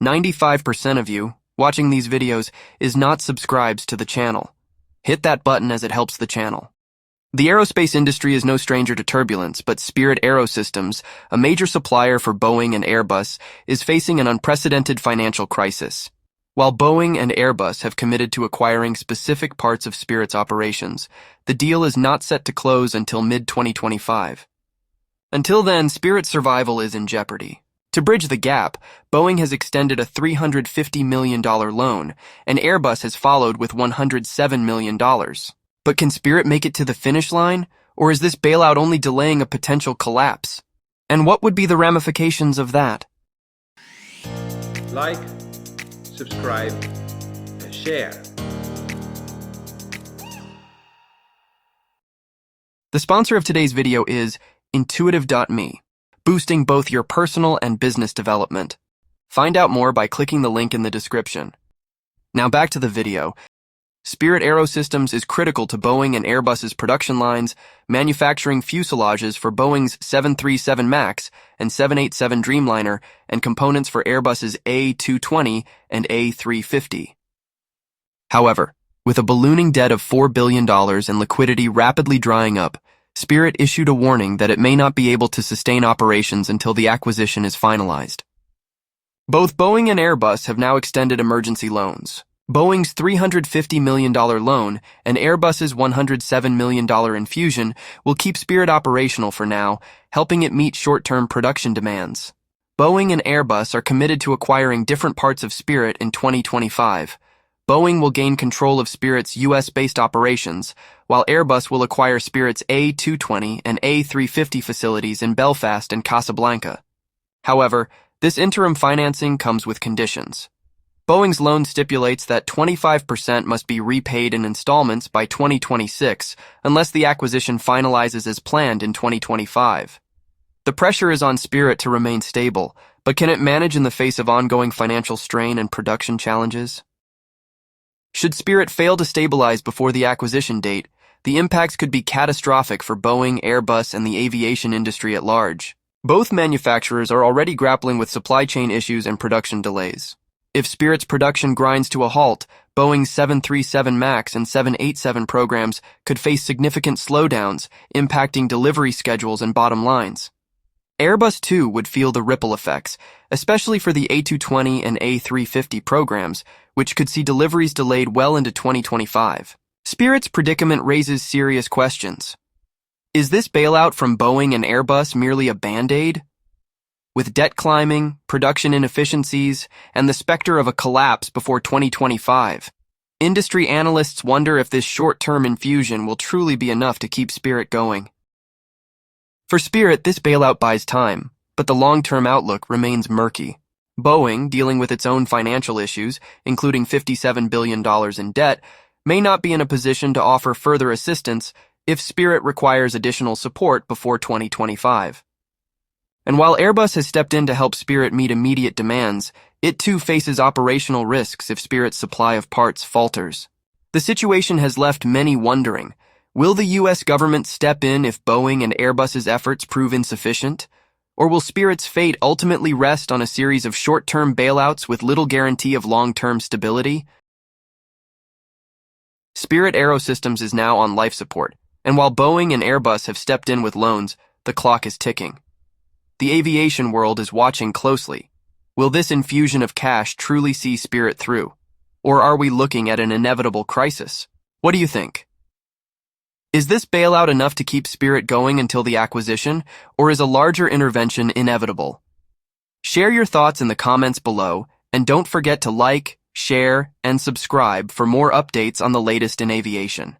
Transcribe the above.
95% of you watching these videos is not subscribed to the channel. Hit that button as it helps the channel. The aerospace industry is no stranger to turbulence, but Spirit AeroSystems, a major supplier for Boeing and Airbus, is facing an unprecedented financial crisis. While Boeing and Airbus have committed to acquiring specific parts of Spirit's operations, the deal is not set to close until mid-2025. Until then, Spirit's survival is in jeopardy. To bridge the gap, Boeing has extended a $350 million loan, and Airbus has followed with $107 million. But can Spirit make it to the finish line, or is this bailout only delaying a potential collapse? And what would be the ramifications of that? Like, subscribe, and share. The sponsor of today's video is Intuitive.me, boosting both your personal and business development. Find out more by clicking the link in the description. Now back to the video. Spirit AeroSystems is critical to Boeing and Airbus's production lines, manufacturing fuselages for Boeing's 737 MAX and 787 Dreamliner and components for Airbus's A220 and A350. However, with a ballooning debt of $4 billion and liquidity rapidly drying up, Spirit issued a warning that it may not be able to sustain operations until the acquisition is finalized. Both Boeing and Airbus have now extended emergency loans. Boeing's $350 million loan and Airbus's $107 million infusion will keep Spirit operational for now, helping it meet short-term production demands. Boeing and Airbus are committed to acquiring different parts of Spirit in 2025. Boeing will gain control of Spirit's US-based operations, while Airbus will acquire Spirit's A220 and A350 facilities in Belfast and Casablanca. However, this interim financing comes with conditions. Boeing's loan stipulates that 25% must be repaid in installments by 2026 unless the acquisition finalizes as planned in 2025. The pressure is on Spirit to remain stable, but can it manage in the face of ongoing financial strain and production challenges? Should Spirit fail to stabilize before the acquisition date, the impacts could be catastrophic for Boeing, Airbus, and the aviation industry at large. Both manufacturers are already grappling with supply chain issues and production delays. If Spirit's production grinds to a halt, Boeing's 737 MAX and 787 programs could face significant slowdowns, impacting delivery schedules and bottom lines. Airbus, too, would feel the ripple effects, especially for the A220 and A350 programs, which could see deliveries delayed well into 2025. Spirit's predicament raises serious questions. Is this bailout from Boeing and Airbus merely a band-aid? With debt climbing, production inefficiencies, and the specter of a collapse before 2025, industry analysts wonder if this short-term infusion will truly be enough to keep Spirit going. For Spirit, this bailout buys time, but the long-term outlook remains murky. Boeing, dealing with its own financial issues, including $57 billion in debt, may not be in a position to offer further assistance if Spirit requires additional support before 2025. And while Airbus has stepped in to help Spirit meet immediate demands, it too faces operational risks if Spirit's supply of parts falters. The situation has left many wondering, will the U.S. government step in if Boeing and Airbus's efforts prove insufficient? Or will Spirit's fate ultimately rest on a series of short-term bailouts with little guarantee of long-term stability? Spirit AeroSystems is now on life support, and while Boeing and Airbus have stepped in with loans, the clock is ticking. The aviation world is watching closely. Will this infusion of cash truly see Spirit through? Or are we looking at an inevitable crisis? What do you think? Is this bailout enough to keep Spirit going until the acquisition, or is a larger intervention inevitable? Share your thoughts in the comments below, and don't forget to like, share, and subscribe for more updates on the latest in aviation.